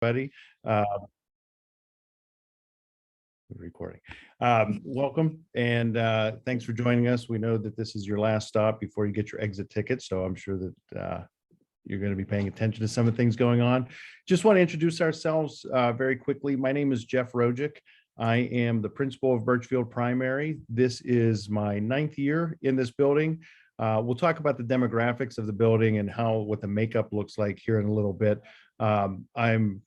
everybody. Recording. Welcome and thanks for joining us. We know that this is your last stop before you get your exit ticket, so I'm sure that you're going to be paying attention to some of the things going on. Just want to introduce ourselves very quickly. My name is Jeff Rojik. I am the principal of Burchfield Primary. This is my 9th year in this building. We'll talk about the demographics of the building and what the makeup looks like here in a little bit. I'm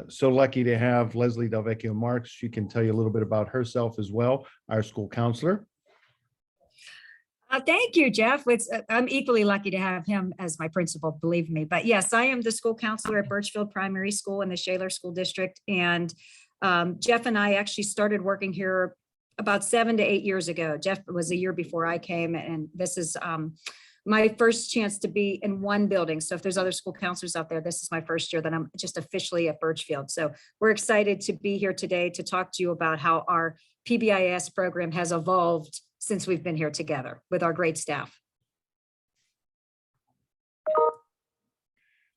so lucky to have Lezlie DelVecchio-Marks. She can tell you a little bit about herself as well, our school counselor. Thank you, Jeff. I'm equally lucky to have him as my principal, believe me. But yes, I am the school counselor at Burchfield Primary School in the Shaler School District. And Jeff and I actually started working here about 7 to 8 years ago. Jeff was a year before I came, and this is my first chance to be in one building. So if there's other school counselors out there, this is my first year that I'm just officially at Burchfield. So we're excited to be here today to talk to you about how our PBIS program has evolved since we've been here together with our great staff.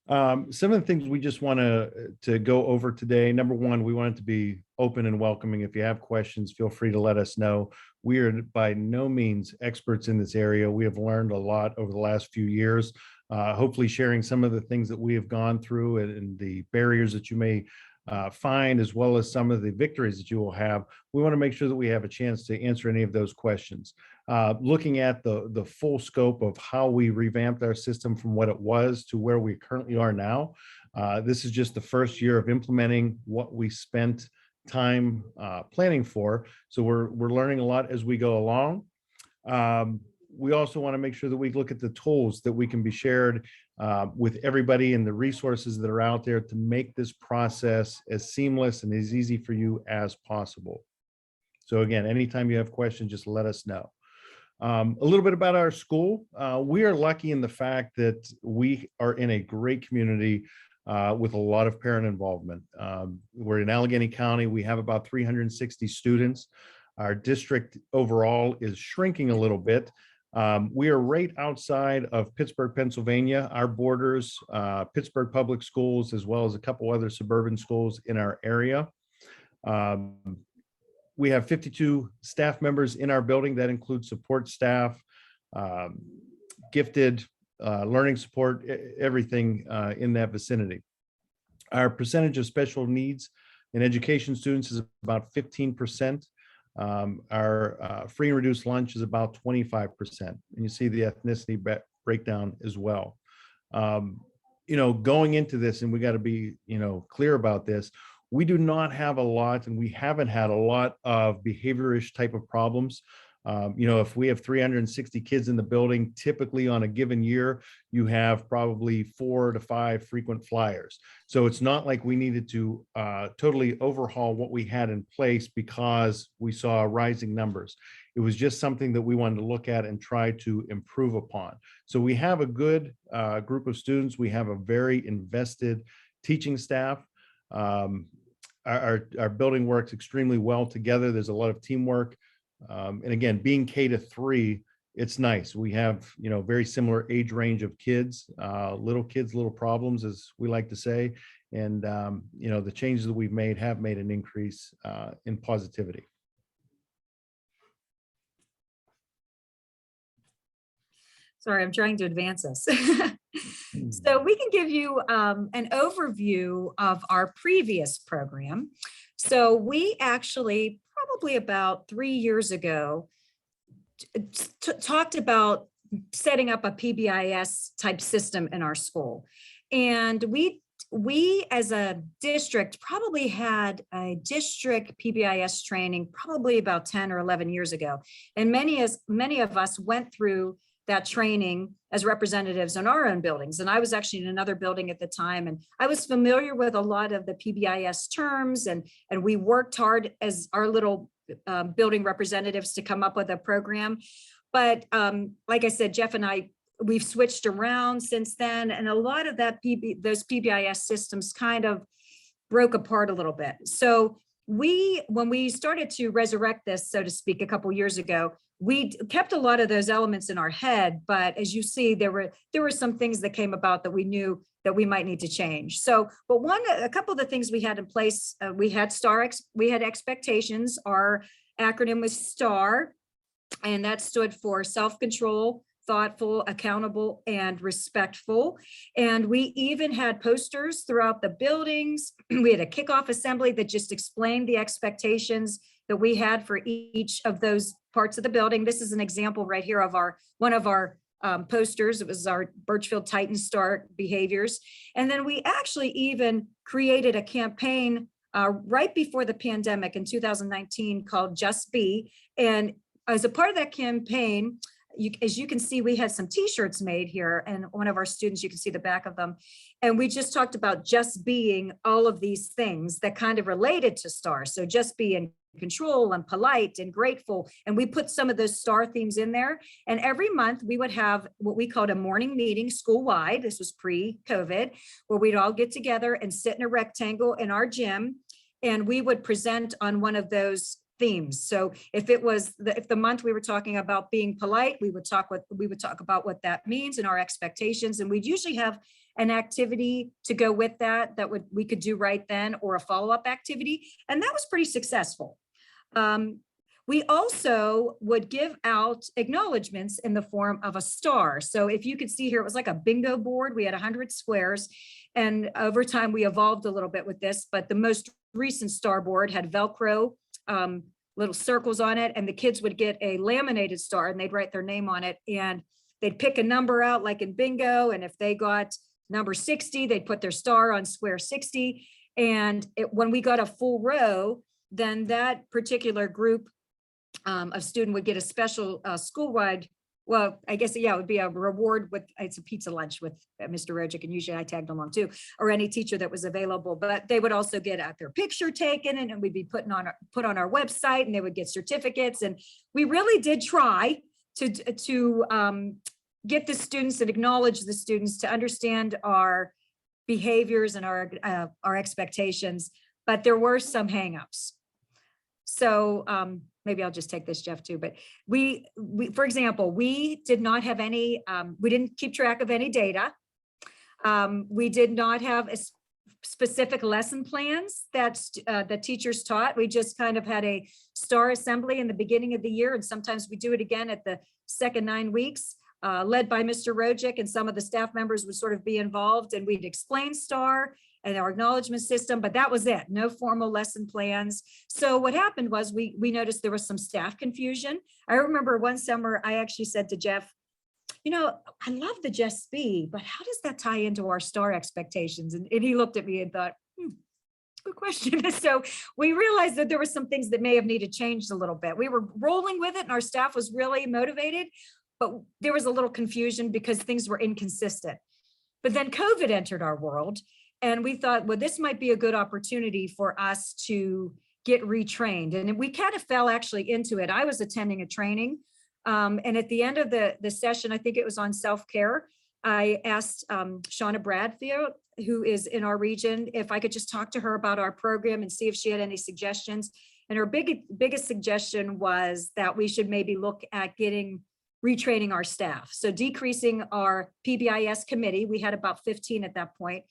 Some of the things we just want to go over today. Number one, we want it to be open and welcoming. If you have questions, feel free to let us know. We are by no means experts in this area. We have learned a lot over the last few years, hopefully sharing some of the things that we have gone through and the barriers that you may find, as well as some of the victories that you will have. We want to make sure that we have a chance to answer any of those questions. Looking at the full scope of how we revamped our system from what it was to where we currently are now. This is just the first year of implementing what we spent time planning for. So we're learning a lot as we go along. We also want to make sure that we look at the tools that we can be shared with everybody and the resources that are out there to make this process as seamless and as easy for you as possible. So again, anytime you have questions, just let us know. A little bit about our school. We are lucky in the fact that we are in a great community with a lot of parent involvement. We're in Allegheny County. We have about 360 students. Our district overall is shrinking a little bit. We are right outside of Pittsburgh, Pennsylvania. Our borders, Pittsburgh Public Schools, as well as a couple other suburban schools in our area. We have 52 staff members in our building. That includes support staff, gifted, learning support, everything in that vicinity. Our percentage of special needs and education students is about 15%. Our free and reduced lunch is about 25%. And you see the ethnicity breakdown as well. Going into this, and we got to be, clear about this, we do not have a lot, and we haven't had a lot of behaviorish type of problems. If we have 360 kids in the building, typically on a given year, you have probably 4 to 5 frequent flyers. So it's not like we needed to totally overhaul what we had in place because we saw rising numbers. It was just something that we wanted to look at and try to improve upon. So we have a good group of students. We have a very invested teaching staff. Our building works extremely well together. There's a lot of teamwork. And again, being K to 3, it's nice. We have, very similar age range of kids, little problems, as we like to say. And, the changes that we've made have made an increase in positivity. Sorry, I'm trying to advance us. So we can give you an overview of our previous program. So we actually, probably about 3 years ago, talked about setting up a PBIS type system in our school. And we as a district probably had a district PBIS training probably about 10 or 11 years ago. And many of us went through that training as representatives in our own buildings. And I was actually in another building at the time, and I was familiar with a lot of the PBIS terms, and we worked hard as our little building representatives to come up with a program. But like I said, Jeff and I, we've switched around since then, and a lot of those PBIS systems kind of broke apart a little bit. So when we started to resurrect this, so to speak, a couple years ago, we kept a lot of those elements in our head, but as you see, there were some things that came about that we knew that we might need to change. So, but a couple of the things we had in place, we had expectations. Our acronym was STAR, and that stood for self-control, thoughtful, accountable, and respectful. And we even had posters throughout the buildings. We had a kickoff assembly that just explained the expectations that we had for each of those parts of the building. This is an example right here of one of our posters. It was our Burchfield Titan Star behaviors. And then we actually even created a campaign right before the pandemic in 2019 called Just Be. And as a part of that campaign, as you can see, we had some t-shirts made here, and one of our students, you can see the back of them. And we just talked about just being all of these things that kind of related to STAR. So just be in control and polite and grateful. And we put some of those STAR themes in there. And every month we would have what we called a morning meeting school-wide. This was pre-COVID, where we'd all get together and sit in a rectangle in our gym. And we would present on one of those themes. So if the month we were talking about being polite, we would talk about what that means and our expectations. And we'd usually have an activity to go with that we could do right then, or a follow-up activity. And that was pretty successful. We also would give out acknowledgements in the form of a star. So if you could see here, it was like a bingo board. We had 100 squares, and over time we evolved a little bit with this, but the most recent star board had Velcro little circles on it, and the kids would get a laminated star and they'd write their name on it, and they'd pick a number out like in bingo. And if they got number 60, they'd put their star on square 60. And when we got a full row, then that particular group of student would get a special school-wide, well, I guess, yeah, it would be a reward it's a pizza lunch with Mr. Rojik, and usually I tagged along too, or any teacher that was available, but they would also get their picture taken, and we'd be put on our website, and they would get certificates. And we really did try to get the students and acknowledge the students to understand our behaviors and our expectations, but there were some hangups. So maybe I'll just take this, Jeff, too. But we, for example, we did not have any, we didn't keep track of any data. We did not have specific lesson plans that the teachers taught. We just kind of had a star assembly in the beginning of the year, and sometimes we do it again at the second 9 weeks, led by Mr. Rojik, and some of the staff members would sort of be involved, and we'd explain STAR and our acknowledgement system, but that was it, no formal lesson plans. So what happened was we noticed there was some staff confusion. I remember one summer I actually said to Jeff, you know, I love the Just Be, but how does that tie into our STAR expectations? And he looked at me and thought, good question. So we realized that there were some things that may have needed changed a little bit. We were rolling with it and our staff was really motivated, but there was a little confusion because things were inconsistent. But then COVID entered our world, and we thought, well, this might be a good opportunity for us to get retrained. And we kind of fell actually into it. I was attending a training, and at the end of the session, I think it was on self-care, I asked Shauna Bradfield, who is in our region, if I could just talk to her about our program and see if she had any suggestions. And her biggest suggestion was that we should maybe look at retraining our staff. So decreasing our PBIS committee, we had about 15 at that point,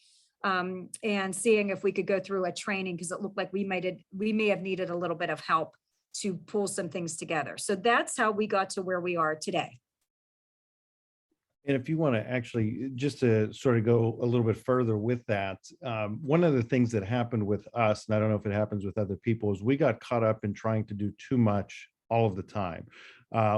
and seeing if we could go through a training, because it looked like we may have needed a little bit of help to pull some things together. So that's how we got to where we are today. And if you want to actually, just to sort of go a little bit further with that, one of the things that happened with us, and I don't know if it happens with other people, is we got caught up in trying to do too much all of the time.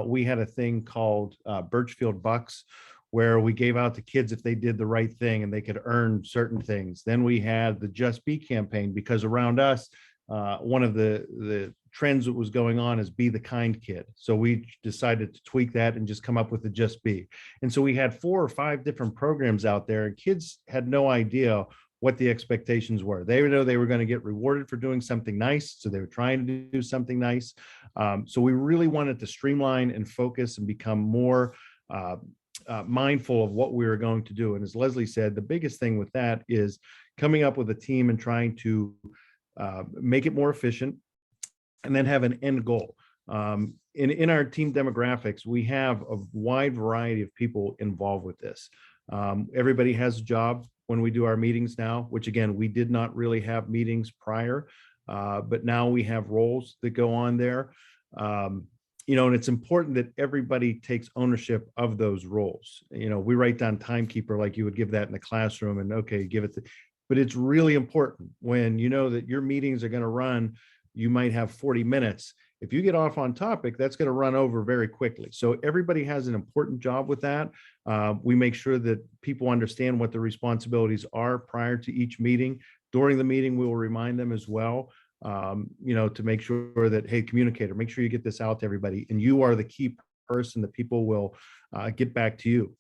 We had a thing called Birchfield Bucks, where we gave out to kids if they did the right thing and they could earn certain things. Then we had the Just Be campaign, because around us, one of the trends that was going on is be the kind kid. So we decided to tweak that and just come up with the Just Be. And so we had 4 or 5 different programs out there, and kids had no idea what the expectations were. They know they were going to get rewarded for doing something nice, so they were trying to do something nice. So we really wanted to streamline and focus and become more mindful of what we were going to do. And as Lezlie said, the biggest thing with that is coming up with a team and trying to make it more efficient, and then have an end goal. In our team demographics, we have a wide variety of people involved with this. Everybody has a job when we do our meetings now, which again, we did not really have meetings prior, but now we have roles that go on there. And it's important that everybody takes ownership of those roles. We write down timekeeper like you would give that in the classroom, and okay, give it but it's really important when you know that your meetings are going to run, you might have 40 minutes. If you get off on topic, that's going to run over very quickly. So everybody has an important job with that. We make sure that people understand what the responsibilities are prior to each meeting. During the meeting, we will remind them as well, to make sure that, hey, communicator, make sure you get this out to everybody. And you are the key person that people will get back to you.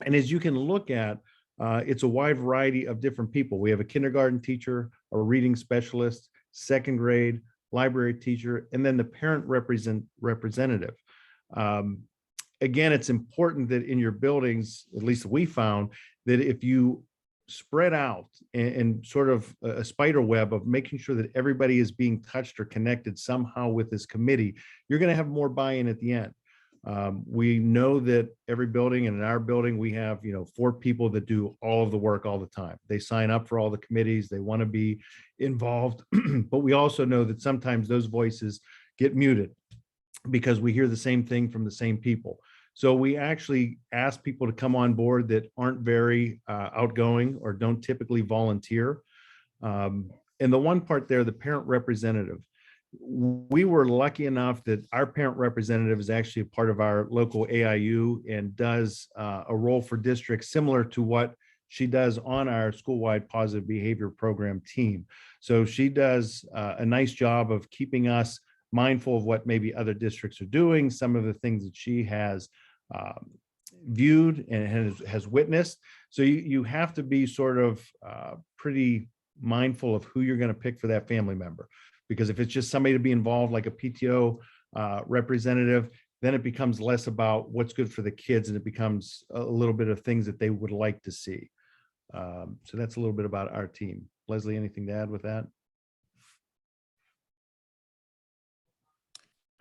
And as you can look at, it's a wide variety of different people. We have a kindergarten teacher, a reading specialist, second grade, library teacher, and then the parent representative. Again, it's important that in your buildings, at least we found, that if you spread out and sort of a spider web of making sure that everybody is being touched or connected somehow with this committee, you're going to have more buy-in at the end. We know that every building, and in our building, we have 4 people that do all of the work all the time. They sign up for all the committees. They want to be involved, but we also know that sometimes those voices get muted because we hear the same thing from the same people. So we actually ask people to come on board that aren't very outgoing or don't typically volunteer. And the one part there, the parent representative, we were lucky enough that our parent representative is actually a part of our local AIU and does a role for districts similar to what she does on our school-wide positive behavior program team. So she does a nice job of keeping us mindful of what maybe other districts are doing, some of the things that she has viewed and has witnessed. So you have to be sort of pretty mindful of who you're going to pick for that family member. Because if it's just somebody to be involved, like a PTO representative, then it becomes less about what's good for the kids, and it becomes a little bit of things that they would like to see. So that's a little bit about our team. Lezlie, anything to add with that?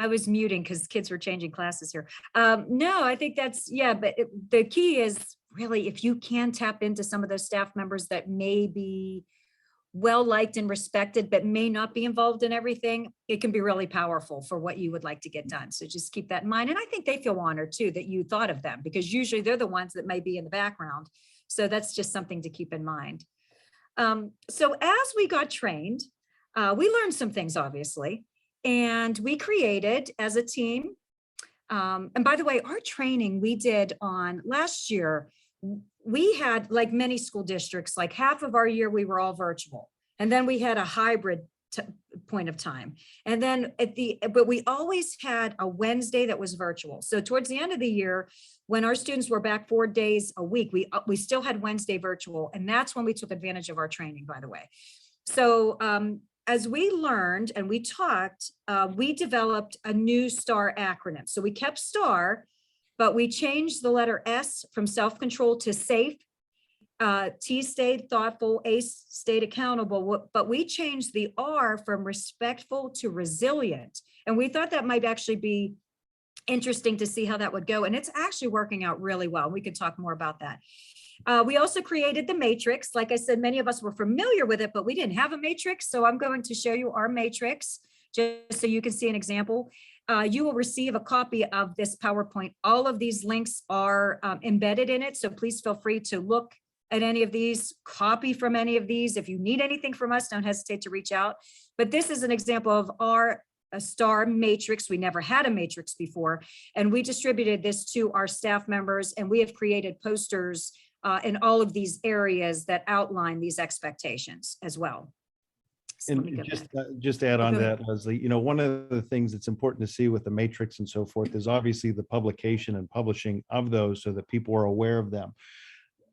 I was muting because kids were changing classes here. No, I think that's, but the key is really, if you can tap into some of those staff members that may be well-liked and respected, but may not be involved in everything, it can be really powerful for what you would like to get done. So just keep that in mind. And I think they feel honored too, that you thought of them, because usually they're the ones that may be in the background. So that's just something to keep in mind. So as we got trained, we learned some things, obviously, and we created as a team. And by the way, our training we did on last year, we had, like many school districts, like half of our year, we were all virtual. And then we had a hybrid point of time. And then but we always had a Wednesday that was virtual. So towards the end of the year, when our students were back 4 days a week, we still had Wednesday virtual. And that's when we took advantage of our training, by the way. So as we learned and we talked, we developed a new STAR acronym. So we kept STAR, but we changed the letter S from self-control to safe. T stayed thoughtful, A stayed accountable, but we changed the R from respectful to resilient. And we thought that might actually be interesting to see how that would go. And it's actually working out really well. We could talk more about that. We also created the matrix. Like I said, many of us were familiar with it, but we didn't have a matrix. So I'm going to show you our matrix just so you can see an example. You will receive a copy of this PowerPoint. All of these links are embedded in it. So please feel free to look at any of these, copy from any of these. If you need anything from us, don't hesitate to reach out. But this is an example of our STAR matrix. We never had a matrix before. And we distributed this to our staff members, and we have created posters in all of these areas that outline these expectations as well. So and just to add on to that, Lezlie, one of the things that's important to see with the matrix and so forth is obviously the publication and publishing of those so that people are aware of them.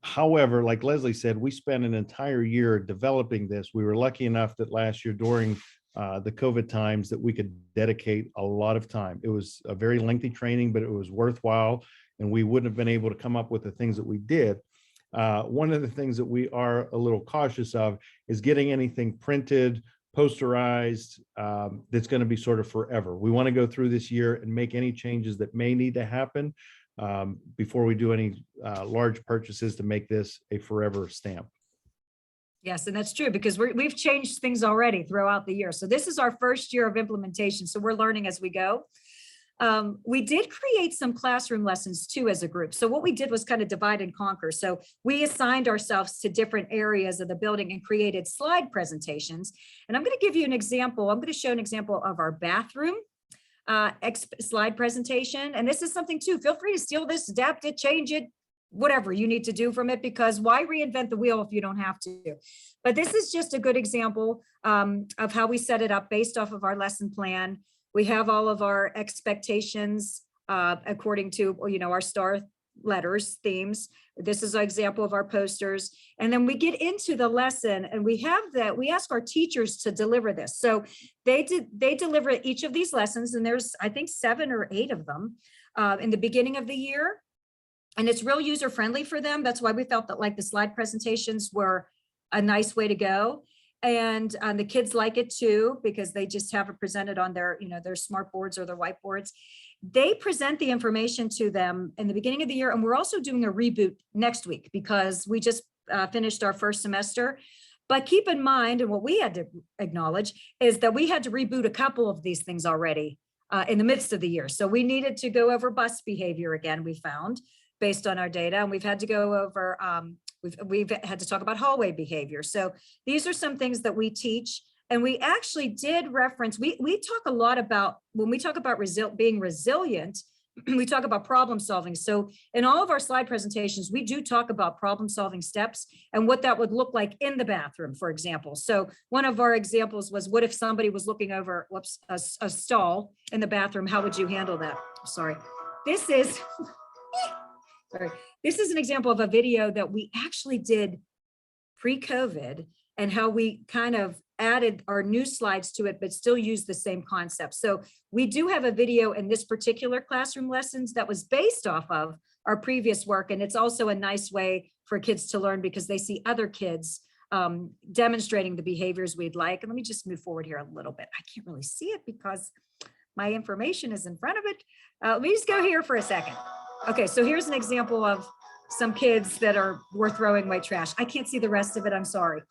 However, like Lezlie said, we spent an entire year developing this. We were lucky enough that last year during the COVID times that we could dedicate a lot of time. It was a very lengthy training, but it was worthwhile, and we wouldn't have been able to come up with the things that we did. One of the things that we are a little cautious of is getting anything printed, posterized, that's going to be sort of forever. We want to go through this year and make any changes that may need to happen before we do any large purchases to make this a forever stamp. Yes, and that's true because we've changed things already throughout the year. So this is our first year of implementation. So we're learning as we go. We did create some classroom lessons too as a group. So what we did was kind of divide and conquer. So we assigned ourselves to different areas of the building and created slide presentations. And I'm going to give you an example. I'm going to show an example of our bathroom slide presentation. And this is something too, feel free to steal this, adapt it, change it, whatever you need to do from it, because why reinvent the wheel if you don't have to? But this is just a good example of how we set it up based off of our lesson plan. We have all of our expectations according to, you know, our star letters, themes. This is an example of our posters. And then we get into the lesson and we have that, we ask our teachers to deliver this. So they deliver each of these lessons, and there's, I think, 7 or 8 of them in the beginning of the year. And it's real user friendly for them. That's why we felt that like the slide presentations were a nice way to go. And the kids like it too, because they just have it presented on their, you know, their smart boards or their whiteboards. They present the information to them in the beginning of the year. And we're also doing a reboot next week because we just finished our first semester. But keep in mind, and what we had to acknowledge is that we had to reboot a couple of these things already in the midst of the year. So we needed to go over bus behavior again, we found, based on our data. And we've had to go over, we've had to talk about hallway behavior. So these are some things that we teach. And we actually did reference, we talk a lot about, when we talk about being resilient, we talk about problem solving. So in all of our slide presentations, we do talk about problem solving steps and what that would look like in the bathroom, for example. So one of our examples was, what if somebody was looking over, whoops, a stall in the bathroom? How would you handle that? Sorry. This is, sorry. This is an example of a video that we actually did pre-COVID and how we kind of added our new slides to it, but still use the same concept. So we do have a video in this particular classroom lessons that was based off of our previous work. And it's also a nice way for kids to learn because they see other kids demonstrating the behaviors we'd like. And let me just move forward here a little bit. I can't really see it because my information is in front of it. Let me just go here for a second. Okay, so here's an example of some kids that were throwing away trash. I can't see the rest of it, I'm sorry,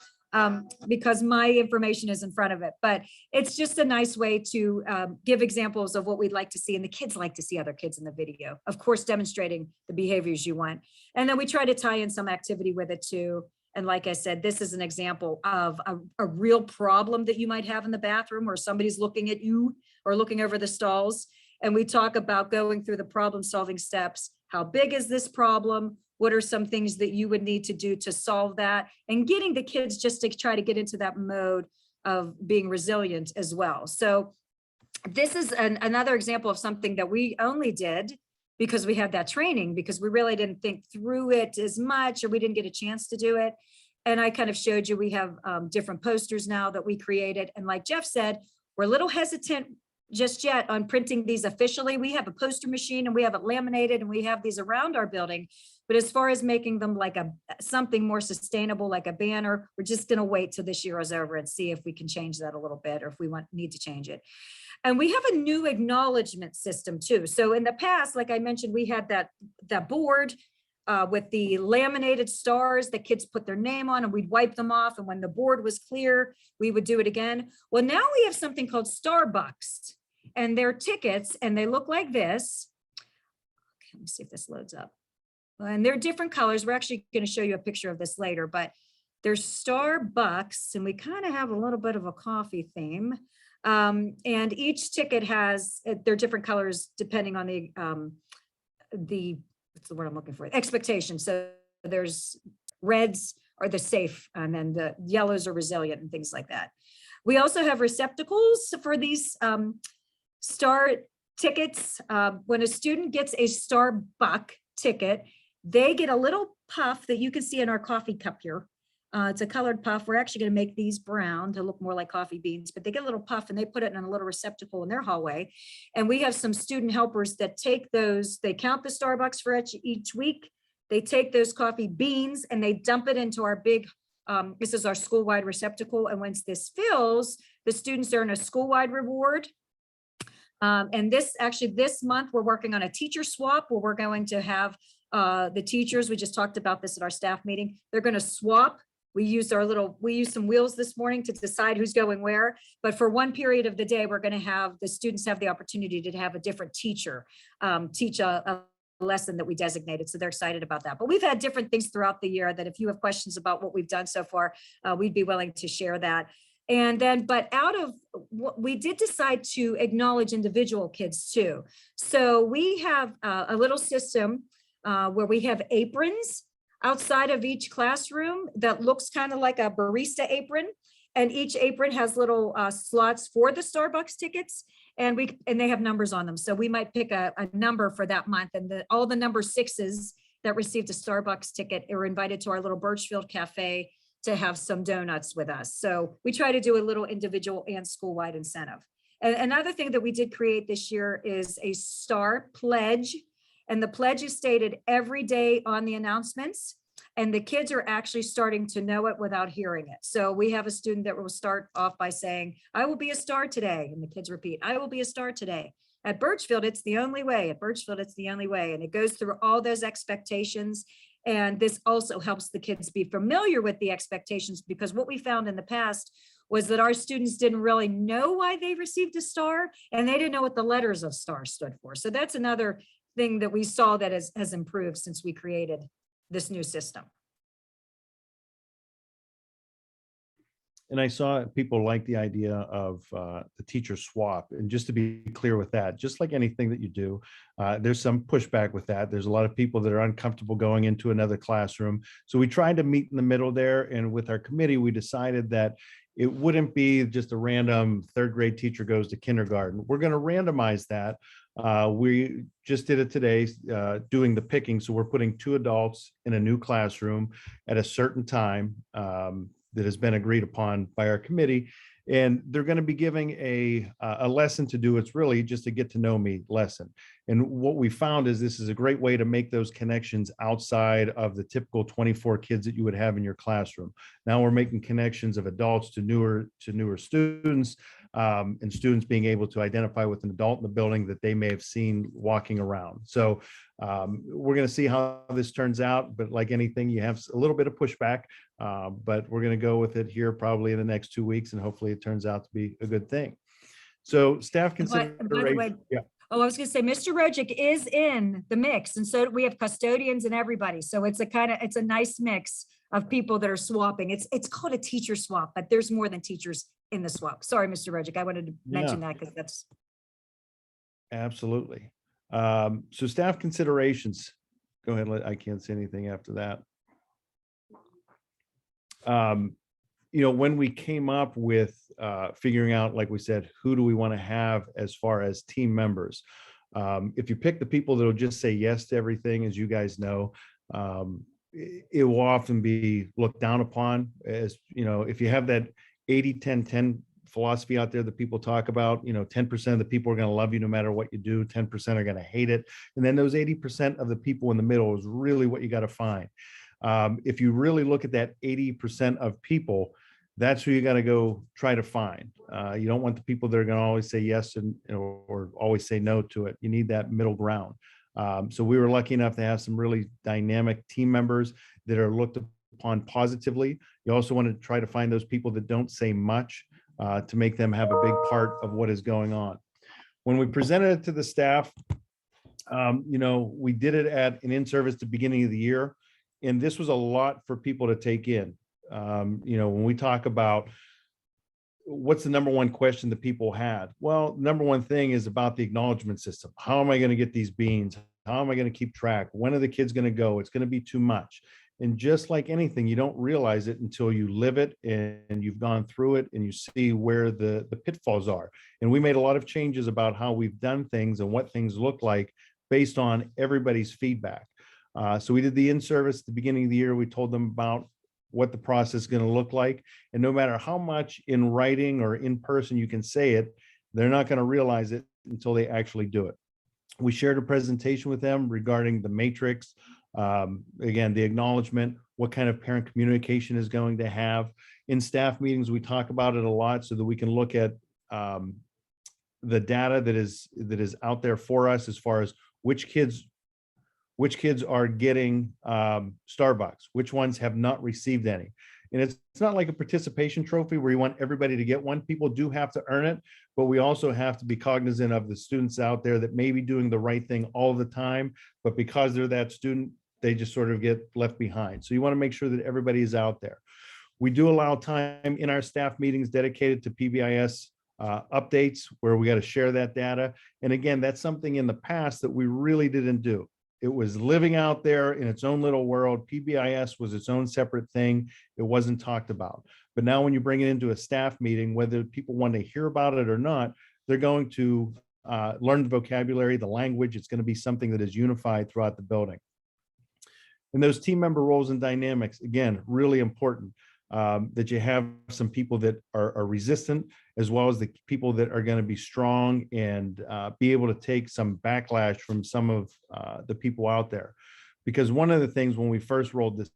because my information is in front of it, but it's just a nice way to give examples of what we'd like to see. And the kids like to see other kids in the video, of course, demonstrating the behaviors you want. And then we try to tie in some activity with it too. And like I said, this is an example of a real problem that you might have in the bathroom where somebody's looking at you or looking over the stalls. And we talk about going through the problem solving steps. How big is this problem? What are some things that you would need to do to solve that? And getting the kids just to try to get into that mode of being resilient as well. So this is another example of something that we only did because we had that training, because we really didn't think through it as much, or we didn't get a chance to do it. And I kind of showed you, we have different posters now that we created. And like Jeff said, we're a little hesitant just yet on printing these officially. We have a poster machine and we have it laminated and we have these around our building. But as far as making them like something more sustainable, like a banner, we're just going to wait till this year is over and see if we can change that a little bit or if we need to change it. And we have a new acknowledgement system too. So in the past, like I mentioned, we had that board with the laminated stars that kids put their name on, and we'd wipe them off. And when the board was clear, we would do it again. Well, now we have something called Starbucks, and they're tickets, and they look like this. Okay, let me see if this loads up. And they're different colors. We're actually going to show you a picture of this later, but there's Starbucks, and we kind of have a little bit of a coffee theme. And each ticket has, they're different colors depending on the what's the word I'm looking for? Expectation. So there's reds are the safe, and then the yellows are resilient and things like that. We also have receptacles for these star tickets. When a student gets a Starbucks ticket, they get a little puff that you can see in our coffee cup here. It's a colored puff. We're actually going to make these brown to look more like coffee beans, but they get a little puff and they put it in a little receptacle in their hallway. And we have some student helpers that take those, they count the Starbucks for each week. They take those coffee beans and they dump it into our big, this is our school-wide receptacle. And once this fills, the students earn a school-wide reward. And this month, we're working on a teacher swap where we're going to have the teachers, we just talked about this at our staff meeting, they're going to swap. We used some wheels this morning to decide who's going where, but for one period of the day, we're going to have the students have the opportunity to have a different teacher teach a lesson that we designated. So they're excited about that. But we've had different things throughout the year that if you have questions about what we've done so far, we'd be willing to share that. And then, but out of what we did decide to acknowledge individual kids too. So we have a little system where we have aprons outside of each classroom that looks kind of like a barista apron. And each apron has little slots for the Starbucks tickets, and they have numbers on them. So we might pick a number for that month, and all the number 6s that received a Starbucks ticket are invited to our little Burchfield Cafe to have some donuts with us. So we try to do a little individual and school-wide incentive. And another thing that we did create this year is a STAR pledge. And the pledge is stated every day on the announcements. And the kids are actually starting to know it without hearing it. So we have a student that will start off by saying, I will be a star today. And the kids repeat, I will be a star today. At Burchfield, it's the only way. At Burchfield, it's the only way. And it goes through all those expectations. And this also helps the kids be familiar with the expectations, because what we found in the past was that our students didn't really know why they received a star, and they didn't know what the letters of STAR stood for. So that's another thing that we saw that has improved since we created this new system. And I saw people like the idea of the teacher swap. And just to be clear with that, just like anything that you do, there's some pushback with that. There's a lot of people that are uncomfortable going into another classroom. So we tried to meet in the middle there. And with our committee, we decided that it wouldn't be just a random 3rd grade teacher goes to kindergarten. We're going to randomize that. We just did it today, doing the picking. So we're putting 2 adults in a new classroom at a certain time that has been agreed upon by our committee. And they're going to be giving a lesson to do. It's really just a get to know me lesson. And what we found is this is a great way to make those connections outside of the typical 24 kids that you would have in your classroom. Now we're making connections of adults to newer students, and students being able to identify with an adult in the building that they may have seen walking around. So we're going to see how this turns out, but like anything, you have a little bit of pushback, but we're going to go with it here probably in the next 2 weeks, and hopefully it turns out to be a good thing. So staff consideration. By the way, yeah. Oh, I was going to say, Mr. Rojik is in the mix, and so we have custodians and everybody. So it's a nice mix of people that are swapping. It's called a teacher swap, but there's more than teachers in the swap. Sorry, Mr. Rojik, I wanted to mention that because that's absolutely. So staff considerations. Go ahead. I can't say anything after that. When we came up with figuring out, like we said, who do we want to have as far as team members? If you pick the people that will just say yes to everything, as you guys know, it will often be looked down upon. As if you have that 80-10-10 philosophy out there that people talk about, 10% of the people are going to love you no matter what you do, 10% are going to hate it. And then those 80% of the people in the middle is really what you got to find. If you really look at that 80% of people, that's who you got to go try to find. You don't want the people that are going to always say yes or always say no to it. You need that middle ground. So we were lucky enough to have some really dynamic team members that are looked upon positively. You also want to try to find those people that don't say much to make them have a big part of what is going on. When we presented it to the staff, we did it at an in-service at the beginning of the year. And this was a lot for people to take in. When we talk about what's the number one question that people had? Well, number one thing is about the acknowledgement system. How am I going to get these beans? How am I going to keep track? When are the kids going to go? It's going to be too much. And just like anything, you don't realize it until you live it and you've gone through it and you see where the pitfalls are. And we made a lot of changes about how we've done things and what things look like based on everybody's feedback. So we did the in-service at the beginning of the year. We told them about what the process is going to look like. And no matter how much in writing or in person you can say it, they're not going to realize it until they actually do it. We shared a presentation with them regarding the matrix, again, the acknowledgement, what kind of parent communication is going to have. In staff meetings, we talk about it a lot so that we can look at the data that is out there for us as far as which kids are getting Starbucks, which ones have not received any. And it's not like a participation trophy where you want everybody to get one. People do have to earn it, but we also have to be cognizant of the students out there that may be doing the right thing all the time, but because they're that student, they just sort of get left behind. So you want to make sure that everybody is out there. We do allow time in our staff meetings dedicated to PBIS updates where we got to share that data. And again, that's something in the past that we really didn't do. It was living out there in its own little world. PBIS was its own separate thing. It wasn't talked about. But now when you bring it into a staff meeting, whether people want to hear about it or not, they're going to learn the vocabulary, the language. It's going to be something that is unified throughout the building. And those team member roles and dynamics, again, really important. That you have some people that are resistant, as well as the people that are going to be strong and be able to take some backlash from some of the people out there. Because one of the things when we first rolled this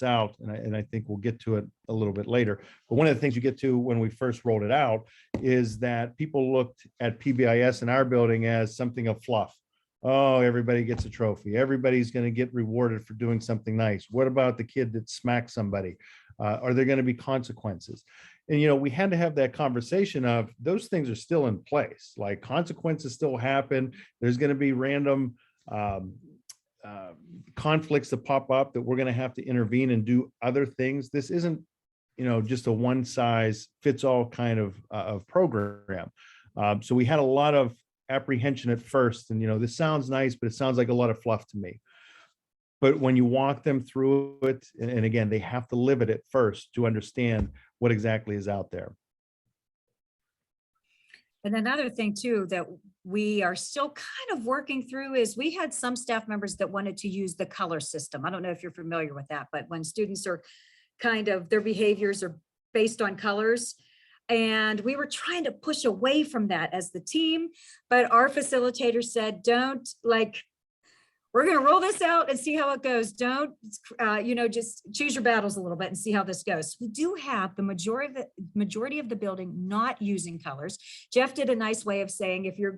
out, and I think we'll get to it a little bit later, but one of the things you get to when we first rolled it out is that people looked at PBIS in our building as something of fluff. Oh, everybody gets a trophy. Everybody's going to get rewarded for doing something nice. What about the kid that smacked somebody? Are there going to be consequences? And, you know, we had to have that conversation of those things are still in place. Like consequences still happen. There's going to be random conflicts that pop up that we're going to have to intervene and do other things. This isn't, you know, just a one size fits all kind of program. So we had a lot of apprehension at first. And, you know, this sounds nice, but it sounds like a lot of fluff to me. But when you walk them through it, and again, they have to live it at first to understand what exactly is out there. And another thing too, that we are still kind of working through is we had some staff members that wanted to use the color system. I don't know if you're familiar with that, but when students are kind of, their behaviors are based on colors. And we were trying to push away from that as the team, but our facilitator said, don't, like, we're going to roll this out and see how it goes. Don't, you know, just choose your battles a little bit and see how this goes. We do have the majority of the building not using colors. Jeff did a nice way of saying, if you're,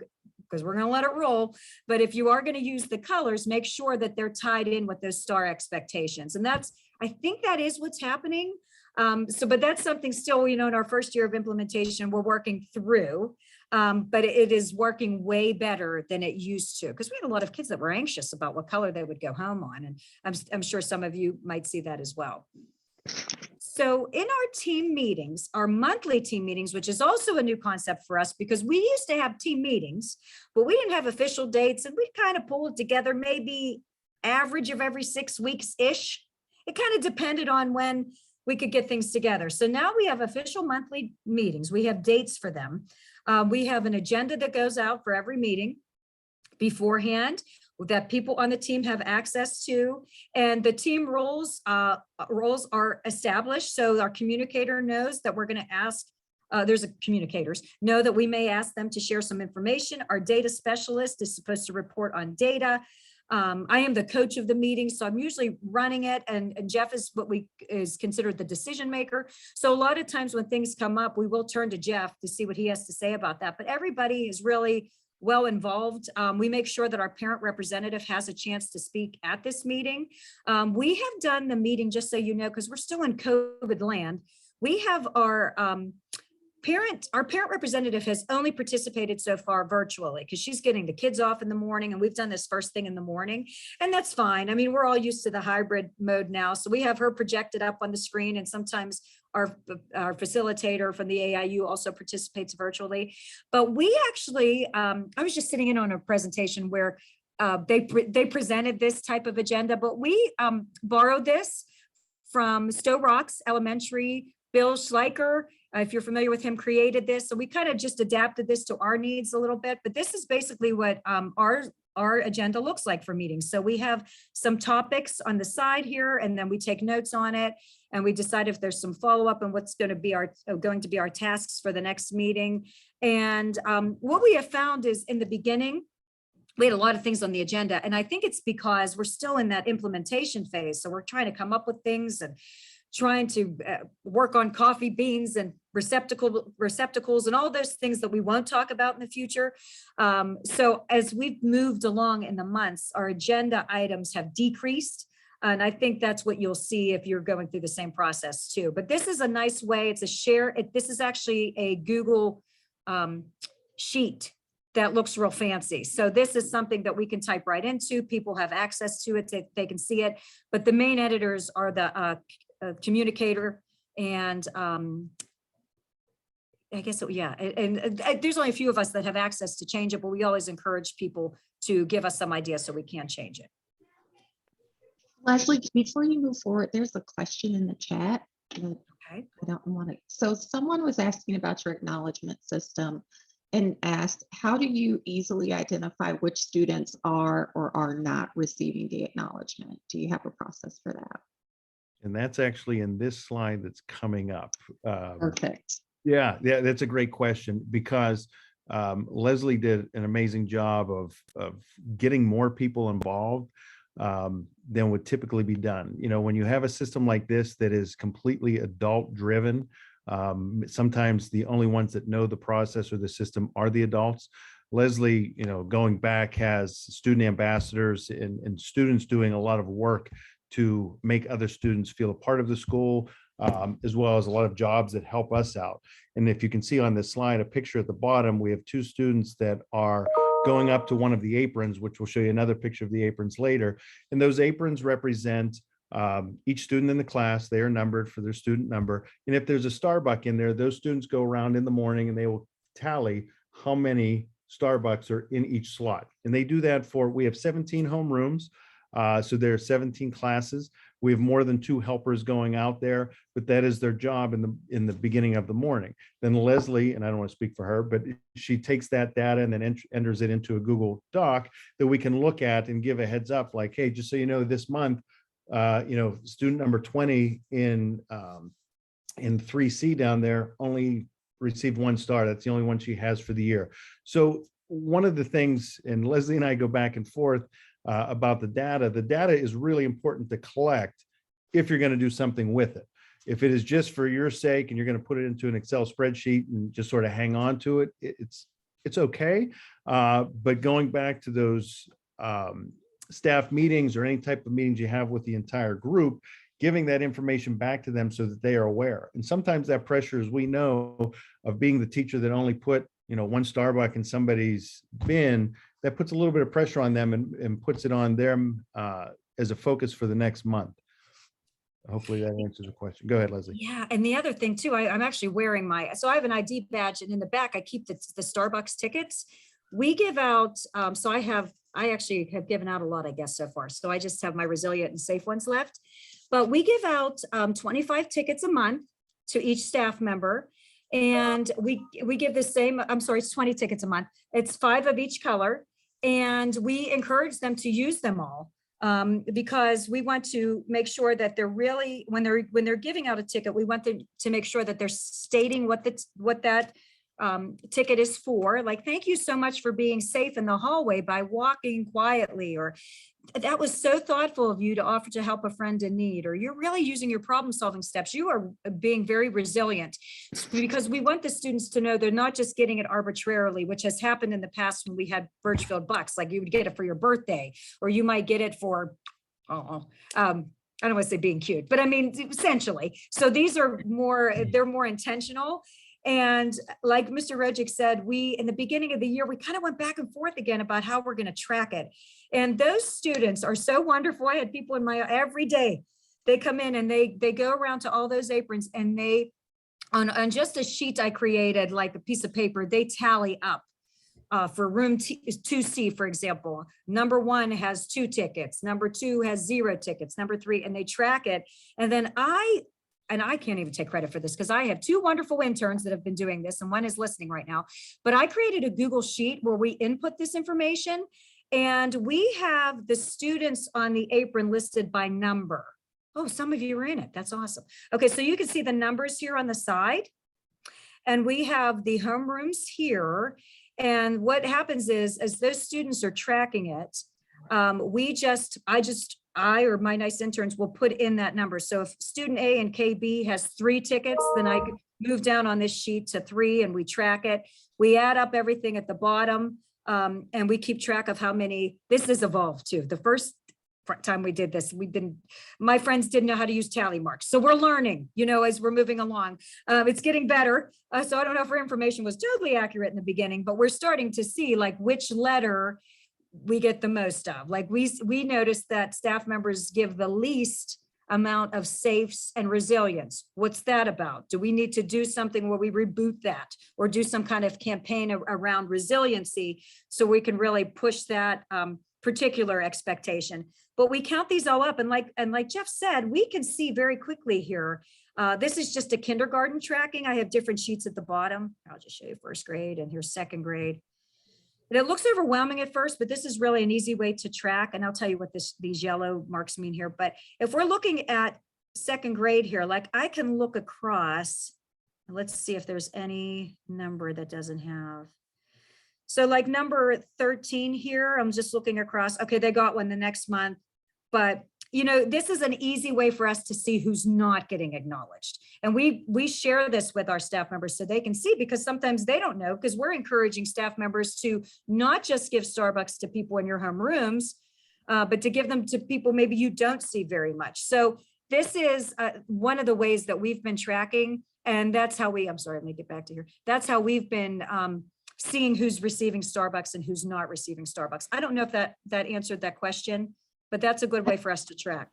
because we're going to let it roll, but if you are going to use the colors, make sure that they're tied in with those STAR expectations. And that's, I think that is what's happening. But that's something still, you know, in our first year of implementation, we're working through. But it is working way better than it used to, because we had a lot of kids that were anxious about what color they would go home on. And I'm sure some of you might see that as well. So in our team meetings, our monthly team meetings, which is also a new concept for us, because we used to have team meetings, but we didn't have official dates, and we kind of pulled together maybe average of every 6 weeks-ish. It kind of depended on when we could get things together. So now we have official monthly meetings. We have dates for them. We have an agenda that goes out for every meeting beforehand that people on the team have access to, and the team roles are established. So our communicator knows that we're going to ask, communicators know that we may ask them to share some information. Our data specialist is supposed to report on data. I am the coach of the meeting, so I'm usually running it, and Jeff is is considered the decision maker. So a lot of times when things come up, we will turn to Jeff to see what he has to say about that. But everybody is really well involved. We make sure that our parent representative has a chance to speak at this meeting. We have done the meeting, just so you know, because we're still in COVID land. We have our parent representative has only participated so far virtually, because she's getting the kids off in the morning, and we've done this first thing in the morning, and that's fine. I mean, we're all used to the hybrid mode now, so we have her projected up on the screen, and sometimes our facilitator from the AIU also participates virtually. But we actually, I was just sitting in on a presentation where they presented this type of agenda, but we borrowed this from Stowe Rocks Elementary. Bill Schleicher, if you're familiar with him, created this. So we kind of just adapted this to our needs a little bit, but this is basically what our agenda looks like for meetings. So we have some topics on the side here, and then we take notes on it, and we decide if there's some follow-up and what's going to be our tasks for the next meeting. And what we have found is in the beginning, we had a lot of things on the agenda. And I think it's because we're still in that implementation phase. So we're trying to come up with things and trying to work on coffee beans and receptacles and all those things that we won't talk about in the future. So as we've moved along in the months, our agenda items have decreased. And I think that's what you'll see if you're going through the same process too. But this is a nice way. It's a share. This is actually a Google sheet that looks real fancy. So this is something that we can type right into. People have access to it. They can see it. But the main editors are the communicator and I guess, yeah. And there's only a few of us that have access to change it, but we always encourage people to give us some ideas so we can change it. Leslie, before you move forward, there's a question in the chat. Okay. I don't want to. So someone was asking about your acknowledgement system and asked, how do you easily identify which students are or are not receiving the acknowledgement? Do you have a process for that? And that's actually in this slide that's coming up. Perfect. Yeah, that's a great question, because Lezlie did an amazing job of getting more people involved than would typically be done. You know, when you have a system like this that is completely adult driven, sometimes the only ones that know the process or the system are the adults. Lezlie, you know, going back, has student ambassadors and students doing a lot of work to make other students feel a part of the school, as well as a lot of jobs that help us out. And if you can see on this slide, a picture at the bottom, we have two students that are going up to one of the aprons, which we'll show you another picture of the aprons later. And those aprons represent each student in the class. They are numbered for their student number. And if there's a Starbucks in there, those students go around in the morning and they will tally how many Starbucks are in each slot. And they do that for, we have 17 homerooms. So there are 17 classes. We have more than 2 helpers going out there, but that is their job in the beginning of the morning. Then Lezlie, and I don't want to speak for her, but she takes that data and then enters it into a Google Doc that we can look at and give a heads up, like, hey, just so you know, this month, you know, student number 20 in 3C down there only received 1 star. That's the only one she has for the year. So one of the things, and Lezlie and I go back and forth about the data is really important to collect if you're going to do something with it. If it is just for your sake and you're going to put it into an Excel spreadsheet and just sort of hang on to it, it's okay. But going back to those staff meetings or any type of meetings you have with the entire group, giving that information back to them so that they are aware. And sometimes that pressure, as we know, of being the teacher that only put, you know, 1 Starbucks in somebody's bin, that puts a little bit of pressure on them and puts it on them as a focus for the next month. Hopefully that answers the question. Go ahead, Lezlie. Yeah, and the other thing too, I'm actually wearing so I have an ID badge, and in the back I keep the Starbucks tickets. We give out, so I actually have given out a lot, I guess, so far. So I just have my resilient and safe ones left. But we give out 25 tickets a month to each staff member. And we give the same, I'm sorry, it's 20 tickets a month. It's 5 of each color. And we encourage them to use them all because we want to make sure that they're really, when they're giving out a ticket, we want them to make sure that they're stating what that ticket is for. Like, thank you so much for being safe in the hallway by walking quietly, or that was so thoughtful of you to offer to help a friend in need, or you're really using your problem solving steps. You are being very resilient, because we want the students to know they're not just getting it arbitrarily, which has happened in the past when we had Burchfield Bucks. Like, you would get it for your birthday, or you might get it for, I don't want to say being cute, but I mean, essentially. So these are they're more intentional. And like Mr. Rojik said, in the beginning of the year, we kind of went back and forth again about how we're going to track it. And those students are so wonderful. I had people in my every day, they come in and they go around to all those aprons, and they, on just a sheet I created, like a piece of paper, they tally up for room 2C, for example. Number 1 has 2 tickets. Number 2 has 0 tickets. Number 3, and they track it. And then I can't even take credit for this because I have 2 wonderful interns that have been doing this, and one is listening right now. But I created a Google sheet where we input this information, and we have the students on the apron listed by number. Oh, some of you are in it. That's awesome. Okay, so you can see the numbers here on the side, and we have the homerooms here. And what happens is, as those students are tracking it, I or my nice interns will put in that number. So if student A and KB has 3 tickets, then I could move down on this sheet to 3 and we track it. We add up everything at the bottom, and we keep track of how many. This has evolved too. The first time we did this, my friends didn't know how to use tally marks. So we're learning, as we're moving along. It's getting better. So I don't know if our information was totally accurate in the beginning, but we're starting to see like which letter we get the most of. Like we noticed that staff members give the least amount of safes and resilience. What's that about? Do we need to do something where we reboot that or do some kind of campaign around resiliency so we can really push that particular expectation? But we count these all up, and like Jeff said, we can see very quickly here. This is just a kindergarten tracking. I have different sheets at the bottom. I'll just show you first grade, and here's second grade. And it looks overwhelming at first, but this is really an easy way to track. And I'll tell you what these yellow marks mean here. But if we're looking at second grade here, like I can look across, let's see if there's any number that doesn't have. So like number 13 here, I'm just looking across. Okay, they got one the next month. But this is an easy way for us to see who's not getting acknowledged. And we share this with our staff members so they can see, because sometimes they don't know, because we're encouraging staff members to not just give Starbucks to people in your homerooms, but to give them to people maybe you don't see very much. So this is one of the ways that we've been tracking. And that's how I'm sorry, let me get back to here. That's how we've been seeing who's receiving Starbucks and who's not receiving Starbucks. I don't know if that answered that question, but that's a good way for us to track.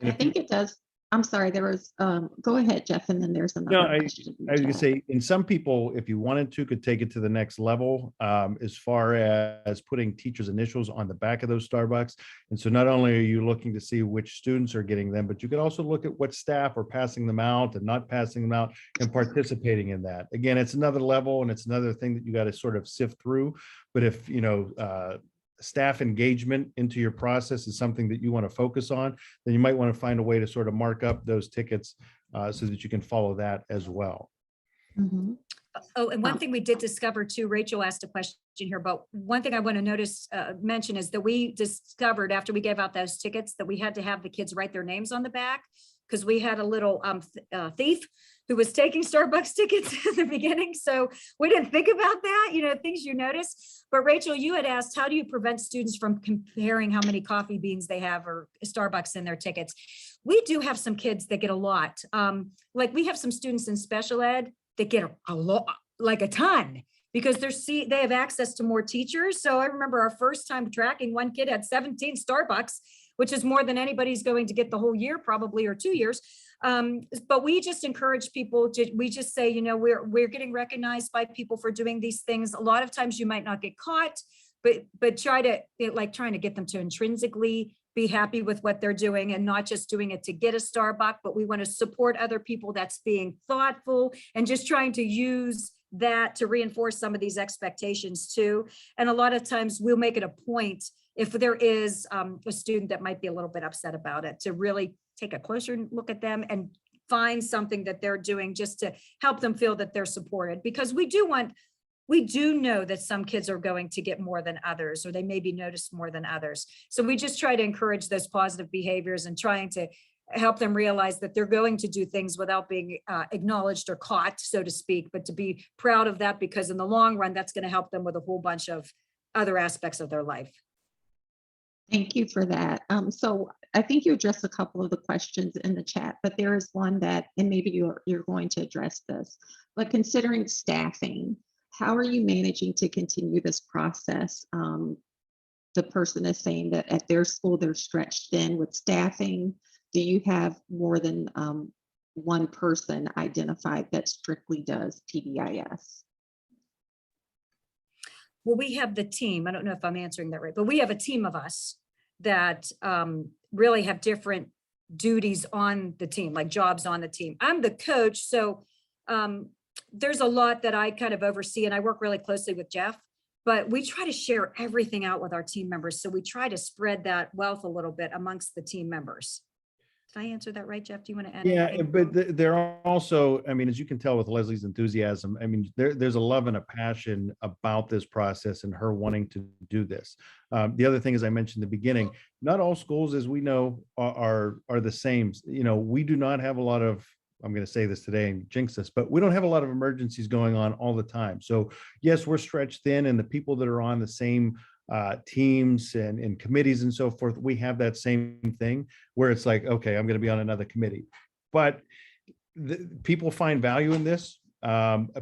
I think it does. I'm sorry, there was, go ahead, Jeff, and then there's another question. I was gonna say, in some people, if you wanted to, could take it to the next level, as far as putting teachers' initials on the back of those Starbucks. And so not only are you looking to see which students are getting them, but you could also look at what staff are passing them out and not passing them out and participating in that. Again, it's another level, and it's another thing that you got to sort of sift through. But if, staff engagement into your process is something that you want to focus on, then you might want to find a way to sort of mark up those tickets so that you can follow that as well. Mm-hmm. Oh, and one thing we did discover too, Rachel asked a question here, but one thing I want to mention is that we discovered after we gave out those tickets that we had to have the kids write their names on the back, because we had a little thief who was taking Starbucks tickets in the beginning. So we didn't think about that, things you notice. But Rachel, you had asked, how do you prevent students from comparing how many coffee beans they have or Starbucks in their tickets? We do have some kids that get a lot. Like we have some students in special ed that get a lot, like a ton, because they have access to more teachers. So I remember our first time tracking, one kid had 17 Starbucks, which is more than anybody's going to get the whole year, probably, or 2 years. But we just encourage people we just say, we're getting recognized by people for doing these things. A lot of times you might not get caught, but trying to get them to intrinsically be happy with what they're doing and not just doing it to get a Starbucks, but we want to support other people that's being thoughtful and just trying to use that to reinforce some of these expectations too. And a lot of times we'll make it a point, if there is a student that might be a little bit upset about it, to really take a closer look at them and find something that they're doing just to help them feel that they're supported. Because we do know that some kids are going to get more than others, or they may be noticed more than others. So we just try to encourage those positive behaviors and trying to help them realize that they're going to do things without being acknowledged or caught, so to speak, but to be proud of that, because in the long run, that's going to help them with a whole bunch of other aspects of their life. Thank you for that. So I think you addressed a couple of the questions in the chat, but there is one that, and maybe you're going to address this, but considering staffing, how are you managing to continue this process? The person is saying that at their school, they're stretched thin with staffing. Do you have more than one person identified that strictly does PBIS? Well, we have the team. I don't know if I'm answering that right, but we have a team of us that really have different duties on the team, like jobs on the team. I'm the coach, so there's a lot that I kind of oversee, and I work really closely with Jeff, but we try to share everything out with our team members. So we try to spread that wealth a little bit amongst the team members. If I answer that right, Jeff? Do you want to add Yeah, anything? but there are also, I mean, as you can tell with Leslie's enthusiasm, I mean, there's a love and a passion about this process and her wanting to do this. The other thing, as I mentioned in the beginning, not all schools, as we know, are the same. You know, we do not have a lot of, I'm going to say this today and jinx this, but we don't have a lot of emergencies going on all the time. So yes, we're stretched thin, and the people that are on the same teams and committees and so forth, we have that same thing where it's like, okay, I'm going to be on another committee. But people find value in this.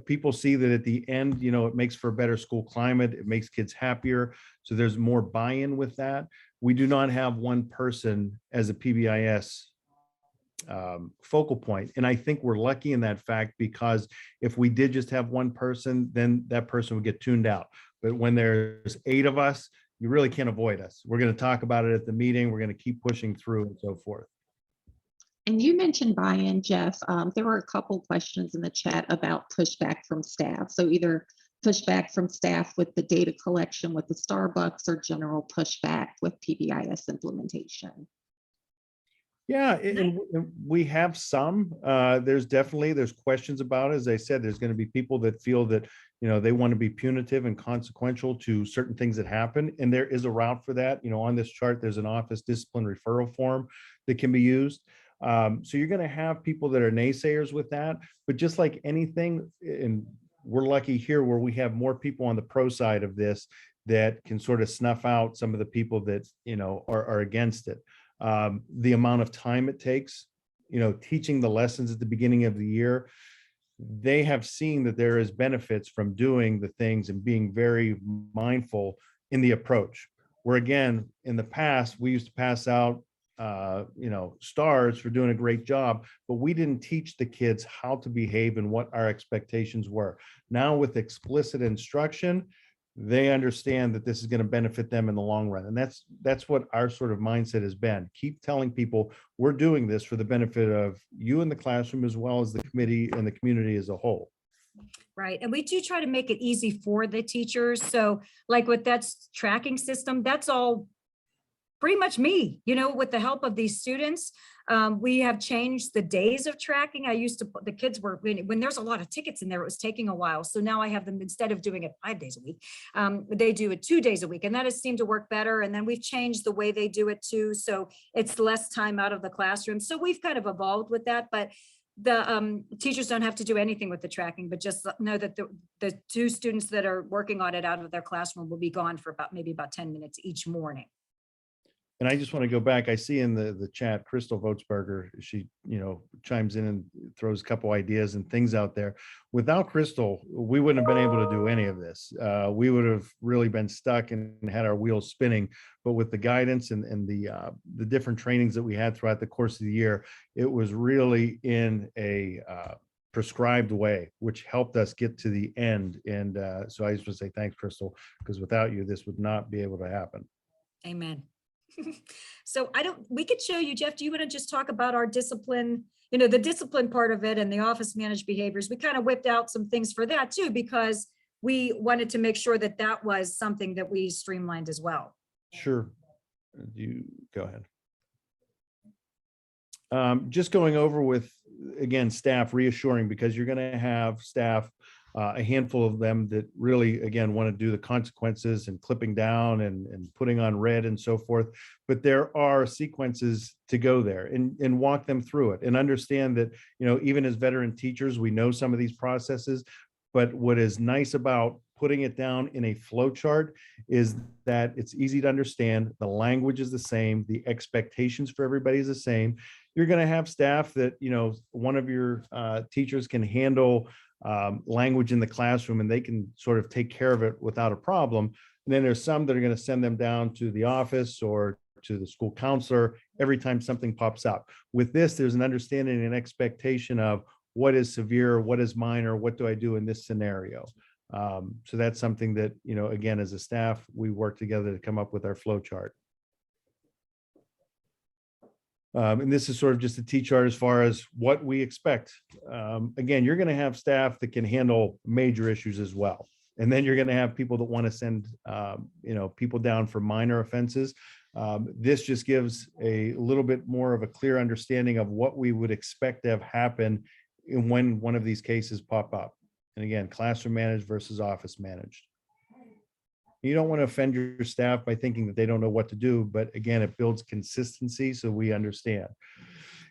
People see that at the end, you know, it makes for a better school climate. It makes kids happier. So there's more buy-in with that. We do not have one person as a PBIS focal point. And I think we're lucky in that fact, because if we did just have one person, then that person would get tuned out. But when there's 8 of us, you really can't avoid us. We're going to talk about it at the meeting. We're going to keep pushing through and so forth. And you mentioned buy-in, Jeff. There were a couple questions in the chat about pushback from staff. So either pushback from staff with the data collection with the Starbucks, or general pushback with PBIS implementation. Yeah, and we have some. There's questions about it. As I said, there's going to be people that feel that, you know, they want to be punitive and consequential to certain things that happen, and there is a route for that. You know, on this chart, there's an office discipline referral form that can be used. So you're going to have people that are naysayers with that, but just like anything, and we're lucky here where we have more people on the pro side of this that can sort of snuff out some of the people that, you know, are against it. The amount of time it takes, you know, teaching the lessons at the beginning of the year, they have seen that there is benefits from doing the things and being very mindful in the approach. Where again, in the past, we used to pass out, you know, stars for doing a great job, but we didn't teach the kids how to behave and what our expectations were. Now with explicit instruction, they understand that this is going to benefit them in the long run. And that's what our sort of mindset has been. Keep telling people we're doing this for the benefit of you in the classroom, as well as the committee and the community as a whole. Right. And we do try to make it easy for the teachers. So like with that tracking system, that's all pretty much me, you know, with the help of these students. We have changed the days of tracking. I used to, the kids were, when there's a lot of tickets in there, it was taking a while. So now I have them, instead of doing it 5 days a week, they do it 2 days a week. And that has seemed to work better. And then we've changed the way they do it too. So it's less time out of the classroom. So we've kind of evolved with that. But the teachers don't have to do anything with the tracking, but just know that the 2 students that are working on it out of their classroom will be gone for maybe about 10 minutes each morning. And I just want to go back. I see in the chat, Crystal Votsberger, she, you know, chimes in and throws a couple ideas and things out there. Without Crystal, we wouldn't have been able to do any of this. We would have really been stuck and had our wheels spinning. But with the guidance and the different trainings that we had throughout the course of the year, it was really in a prescribed way, which helped us get to the end. And so I just want to say thanks, Crystal, because without you, this would not be able to happen. Amen. So we could show you, Jeff, do you want to just talk about our discipline, you know, the discipline part of it and the office managed behaviors? We kind of whipped out some things for that too, because we wanted to make sure that that was something that we streamlined as well. Sure. You go ahead. Just going over with, again, staff reassuring, because you're going to have staff, a handful of them that really, again, want to do the consequences and clipping down and putting on red and so forth. But there are sequences to go there and walk them through it and understand that, you know, even as veteran teachers, we know some of these processes. But what is nice about putting it down in a flow chart is that it's easy to understand. The language is the same. The expectations for everybody is the same. You're going to have staff that, you know, one of your teachers can handle language in the classroom and they can sort of take care of it without a problem. And then there's some that are going to send them down to the office or to the school counselor every time something pops up. With this, there's an understanding and expectation of what is severe, what is minor, what do I do in this scenario? So that's something that, you know, again, as a staff, we work together to come up with our flow chart. And this is sort of just a T-chart as far as what we expect. Again, you're going to have staff that can handle major issues as well. And then you're going to have people that want to send, you know, people down for minor offenses. This just gives a little bit more of a clear understanding of what we would expect to have happen when one of these cases pop up. And again, classroom managed versus office managed. You don't want to offend your staff by thinking that they don't know what to do, but again, it builds consistency so we understand.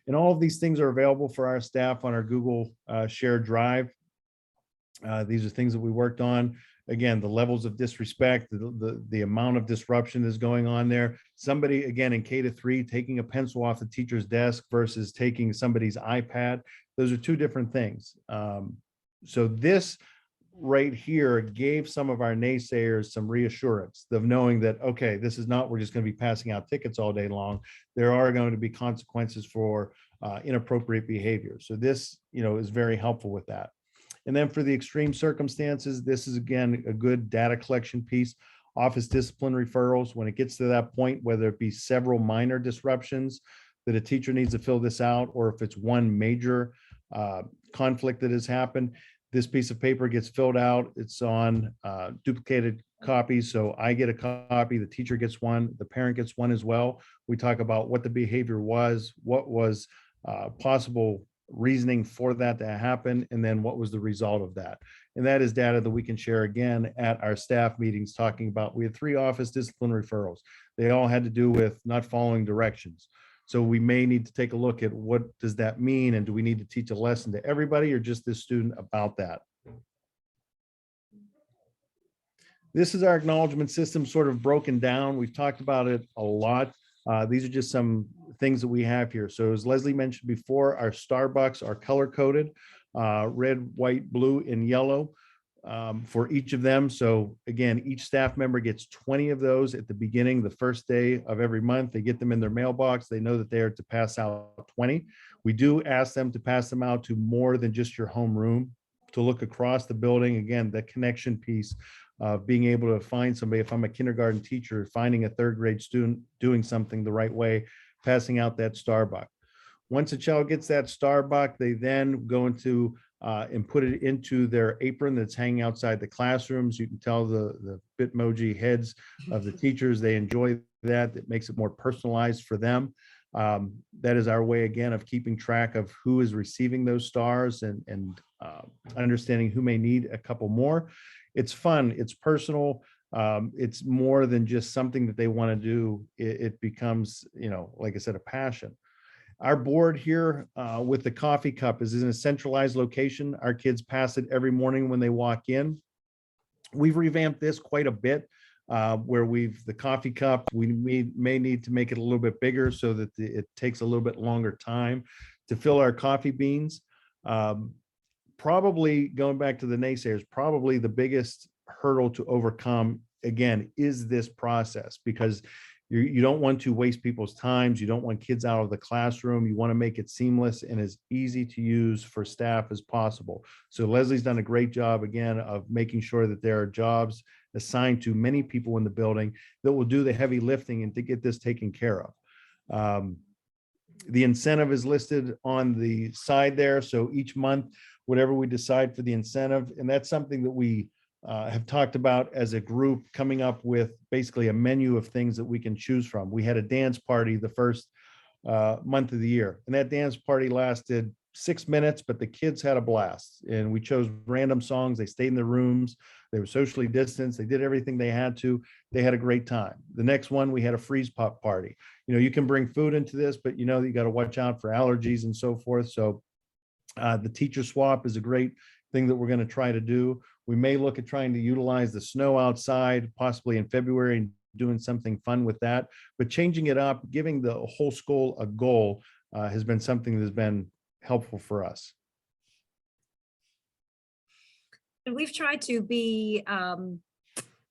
And all of these things are available for our staff on our Google shared drive. These are things that we worked on. Again, the levels of disrespect, the amount of disruption that's going on there. Somebody, again, in K-3, taking a pencil off the teacher's desk versus taking somebody's iPad. Those are two different things. So this right here gave some of our naysayers some reassurance of knowing that, okay, this is not, we're just going to be passing out tickets all day long. There are going to be consequences for inappropriate behavior. So this, is very helpful with that. And then for the extreme circumstances, this is, again, a good data collection piece. Office discipline referrals, when it gets to that point, whether it be several minor disruptions that a teacher needs to fill this out, or if it's one major conflict that has happened, this piece of paper gets filled out. It's on duplicated copies. So I get a copy, the teacher gets one, the parent gets one as well. We talk about what the behavior was, what was possible reasoning for that to happen, and then what was the result of that. And that is data that we can share again at our staff meetings, talking about, we had 3 office discipline referrals. They all had to do with not following directions. So we may need to take a look at what does that mean, and do we need to teach a lesson to everybody or just this student about that? This is our acknowledgement system sort of broken down. We've talked about it a lot. These are just some things that we have here. So as Lezlie mentioned before, our Starbucks are color coded, red, white, blue, and yellow for each of them. So again, each staff member gets 20 of those at the beginning, the first day of every month. They get them in their mailbox. They know that they are to pass out 20. We do ask them to pass them out to more than just your homeroom, to look across the building. Again, the connection piece of being able to find somebody. If I'm a kindergarten teacher, finding a 3rd grade student doing something the right way, passing out that Starbucks. Once a child gets that Starbucks, they then go into and put it into their apron that's hanging outside the classrooms. You can tell the Bitmoji heads of the teachers, they enjoy that. It makes it more personalized for them. That is our way, again, of keeping track of who is receiving those stars and understanding who may need a couple more. It's fun, it's personal. It's more than just something that they want to do. It becomes, like I said, a passion. Our board here with the coffee cup is in a centralized location. Our kids pass it every morning when they walk in. We've revamped this quite a bit, where the coffee cup, we may need to make it a little bit bigger so that it takes a little bit longer time to fill our coffee beans. Probably going back to the naysayers, probably the biggest hurdle to overcome, again, is this process, because you don't want to waste people's times. You don't want kids out of the classroom. You want to make it seamless and as easy to use for staff as possible. So Leslie's done a great job, again, of making sure that there are jobs assigned to many people in the building that will do the heavy lifting and to get this taken care of. The incentive is listed on the side there. So each month, whatever we decide for the incentive, and that's something that we have talked about as a group, coming up with basically a menu of things that we can choose from. We had a dance party the first month of the year, and that dance party lasted 6 minutes, but the kids had a blast, and we chose random songs. They stayed in their rooms. They were socially distanced. They did everything they had to. They had a great time. The next one, we had a freeze pop party. You can bring food into this, but you got to watch out for allergies and so forth. So the teacher swap is a great thing that we're going to try to do. We may look at trying to utilize the snow outside, possibly in February, and doing something fun with that. But changing it up, giving the whole school a goal has been something that's been helpful for us. And we've tried to be,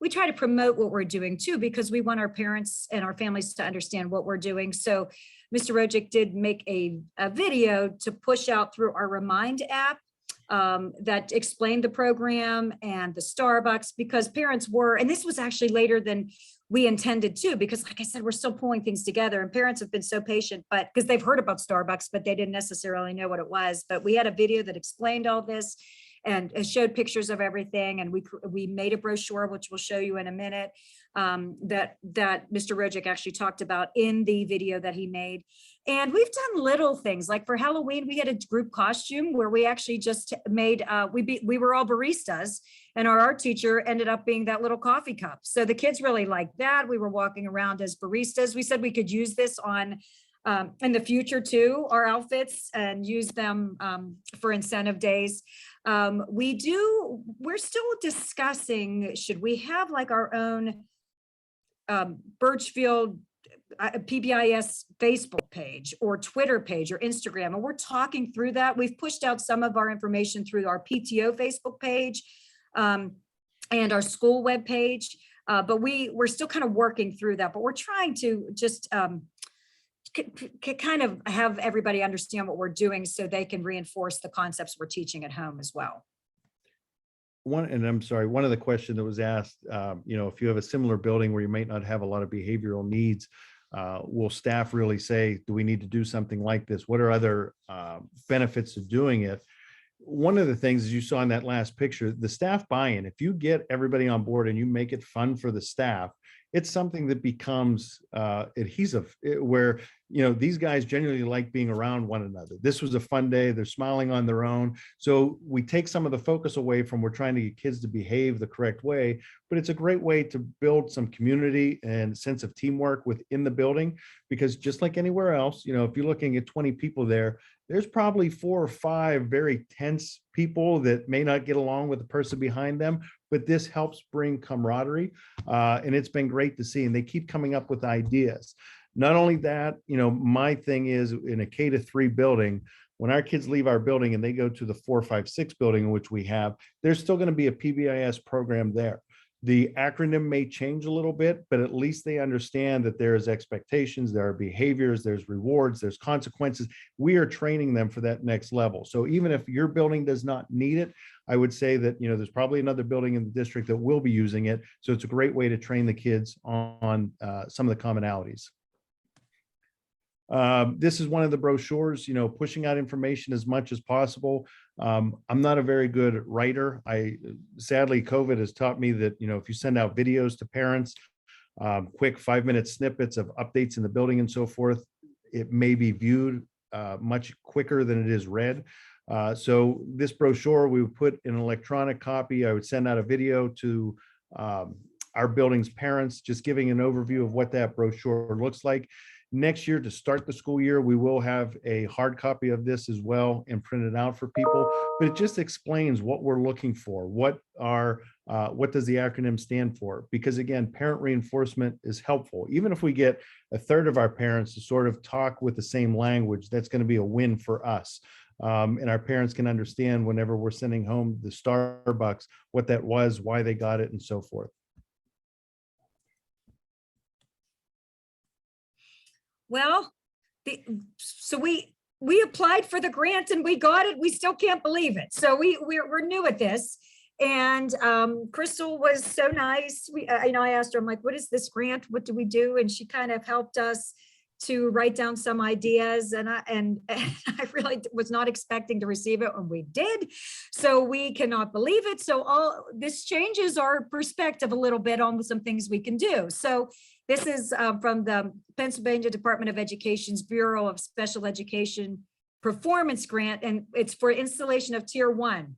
we try to promote what we're doing too, because we want our parents and our families to understand what we're doing. So Mr. Rojik did make a video to push out through our Remind app that explained the program and the Starbucks, because parents were, and this was actually later than we intended to, because like I said, we're still pulling things together, and parents have been so patient, but because they've heard about Starbucks, but they didn't necessarily know what it was. But we had a video that explained all this. and showed pictures of everything. And we made a brochure, which we'll show you in a minute, that Mr. Rojik actually talked about in the video that he made. And we've done little things like for Halloween, we had a group costume where we actually just made, we were all baristas, and our art teacher ended up being that little coffee cup. So the kids really liked that. We were walking around as baristas. We said we could use this on in the future too, our outfits, and use them for incentive days. We're still discussing, should we have like our own Burchfield PBIS Facebook page or Twitter page or Instagram, and we're talking through that. We've pushed out some of our information through our PTO Facebook page and our school webpage, but we're still kind of working through that. But we're trying to just kind of have everybody understand what we're doing so they can reinforce the concepts we're teaching at home as well. I'm sorry, one of the questions that was asked, if you have a similar building where you might not have a lot of behavioral needs, will staff really say, do we need to do something like this? What are other benefits of doing it? One of the things, as you saw in that last picture, the staff buy-in, if you get everybody on board and you make it fun for the staff, it's something that becomes adhesive, where, these guys genuinely like being around one another. This was a fun day. They're smiling on their own. So we take some of the focus away from we're trying to get kids to behave the correct way, but it's a great way to build some community and sense of teamwork within the building, because just like anywhere else, if you're looking at 20 people there, there's probably 4 or 5 very tense people that may not get along with the person behind them, but this helps bring camaraderie. And it's been great to see, and they keep coming up with ideas. Not only that, my thing is in a K-3 building, when our kids leave our building and they go to the 4, 5, 6 building, which we have, there's still going to be a PBIS program there. The acronym may change a little bit, but at least they understand that there's expectations, there are behaviors, there's rewards, there's consequences. We are training them for that next level. So even if your building does not need it, I would say that, there's probably another building in the district that will be using it. So it's a great way to train the kids on some of the commonalities. This is one of the brochures, pushing out information as much as possible. I'm not a very good writer. Sadly, COVID has taught me that, if you send out videos to parents, quick 5-minute snippets of updates in the building and so forth, it may be viewed much quicker than it is read. So this brochure, we would put in an electronic copy. I would send out a video to our building's parents, just giving an overview of what that brochure looks like. Next year, to start the school year, we will have a hard copy of this as well and print it out for people, but it just explains what we're looking for. What does the acronym stand for? Because again, parent reinforcement is helpful. Even if we get a third of our parents to sort of talk with the same language, that's going to be a win for us. And our parents can understand whenever we're sending home the Starbucks, what that was, why they got it, and so forth. Well, so we applied for the grant and we got it. We still can't believe it. So we're new at this. And Crystal was so nice. I asked her, I'm like, what is this grant? What do we do? And she kind of helped us to write down some ideas, and I really was not expecting to receive it when we did. So we cannot believe it. So all this changes our perspective a little bit on some things we can do. So this is from the Pennsylvania Department of Education's Bureau of Special Education Performance Grant, and it's for installation of Tier 1.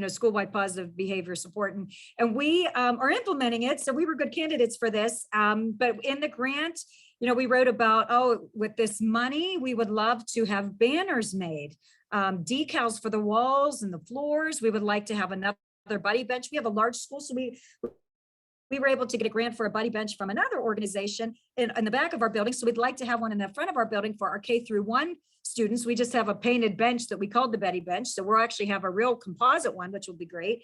School-wide positive behavior support, and we are implementing it. So we were good candidates for this. But in the grant, we wrote about, with this money, we would love to have banners made, decals for the walls and the floors. We would like to have another buddy bench. We have a large school, so we were able to get a grant for a buddy bench from another organization in the back of our building. So we'd like to have one in the front of our building for our K-1 students. We just have a painted bench that we called the Betty bench. So we'll actually have a real composite one, which will be great.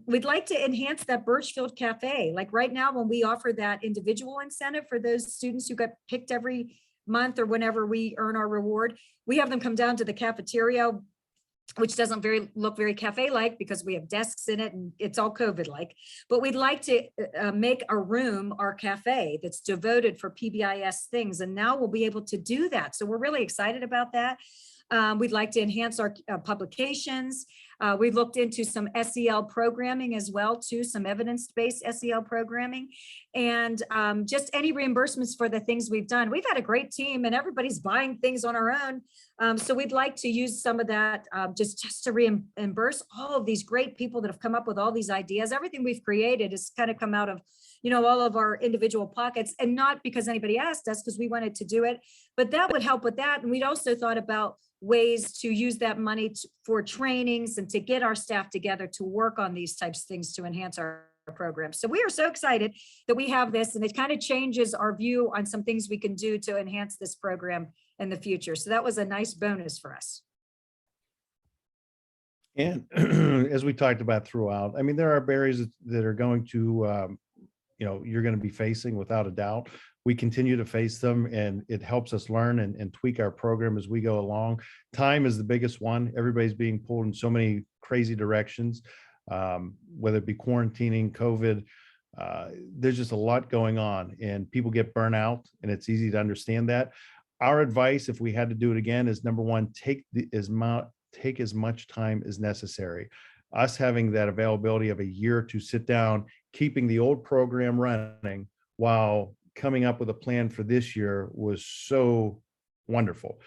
We'd like to enhance that Burchfield Cafe. Like right now, when we offer that individual incentive for those students who got picked every month or whenever we earn our reward, we have them come down to the cafeteria, which doesn't look very cafe-like because we have desks in it and it's all COVID-like. But we'd like to make a room, our cafe, that's devoted for PBIS things. And now we'll be able to do that. So we're really excited about that. We'd like to enhance our publications. We looked into some SEL programming as well, too, some evidence-based SEL programming, and just any reimbursements for the things we've done. We've had a great team and everybody's buying things on our own. So we'd like to use some of that just to reimburse all of these great people that have come up with all these ideas. Everything we've created has kind of come out of, you know, all of our individual pockets, and not because anybody asked us, because we wanted to do it, but that would help with that. And we'd also thought about ways to use that money for trainings and to get our staff together to work on these types of things to enhance our program. So we are so excited that we have this, and it kind of changes our view on some things we can do to enhance this program in the future. So that was a nice bonus for us. And as we talked about throughout, I mean, there are barriers that are going to, you know, you're going to be facing without a doubt. We continue to face them, and it helps us learn and tweak our program as we go along. Time is the biggest one. Everybody's being pulled in so many crazy directions, whether it be quarantining, COVID. There's just a lot going on, and people get burnt out, and it's easy to understand that. Our advice, if we had to do it again, is number one, take as much time as necessary. Us having that availability of a year to sit down, keeping the old program running while coming up with a plan for this year was so wonderful.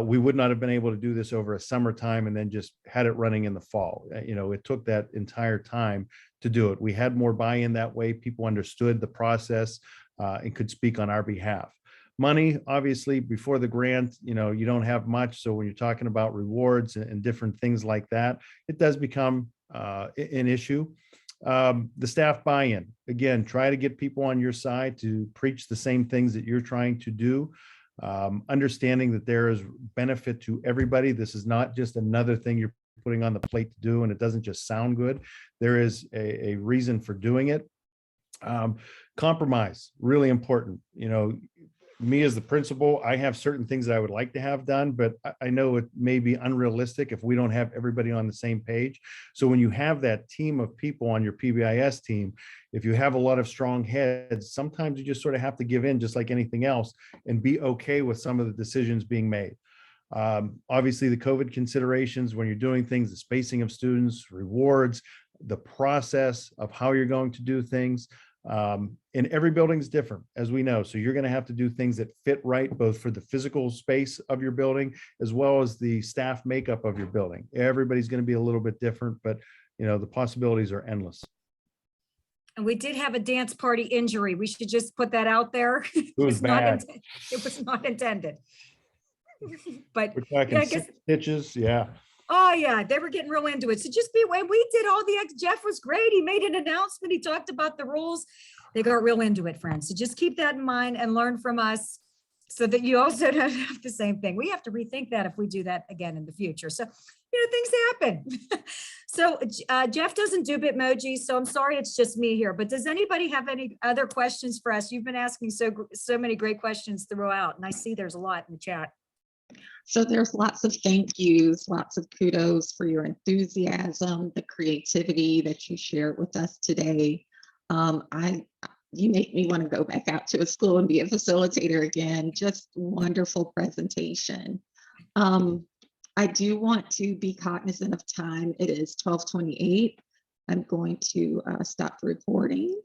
We would not have been able to do this over a summertime and then just had it running in the fall. You know, it took that entire time to do it. We had more buy-in that way. People understood the process and could speak on our behalf. Money, obviously, before the grant, you know, you don't have much. So when you're talking about rewards and different things like that, it does become an issue. The staff buy-in, again, try to get people on your side to preach the same things that you're trying to do. Understanding that there is benefit to everybody. This is not just another thing you're putting on the plate to do, and it doesn't just sound good. There is a reason for doing it. Compromise, really important. You know, me as the principal, I have certain things that I would like to have done, but I know it may be unrealistic if we don't have everybody on the same page. So when you have that team of people on your PBIS team, if you have a lot of strong heads, sometimes you just sort of have to give in, just like anything else, and be okay with some of the decisions being made. Obviously, the COVID considerations when you're doing things, the spacing of students, rewards, the process of how you're going to do things. And every building's different, as we know. So you're going to have to do things that fit right, both for the physical space of your building, as well as the staff makeup of your building. Everybody's going to be a little bit different, but you know, the possibilities are endless. And we did have a dance party injury. We should just put that out there. It was bad. It was not intended. But We're talking yeah, I guess, 6 stitches. Yeah. oh yeah, they were getting real into it. So just be when we did all the Jeff was great. He made an announcement. He talked about the rules. They got real into it, friends. So just keep that in mind and learn from us so that you also don't have the same thing. We have to rethink that if we do that again in the future. So, you know, things happen. So Jeff doesn't do Bitmoji, so I'm sorry it's just me here. But does anybody have any other questions for us? You've been asking so many great questions throughout, and I see there's a lot in the chat. So there's lots of thank yous, lots of kudos for your enthusiasm, the creativity that you shared with us today. You make me want to go back out to a school and be a facilitator again. Just wonderful presentation. I do want to be cognizant of time. It is 12:28. I'm going to stop the recording.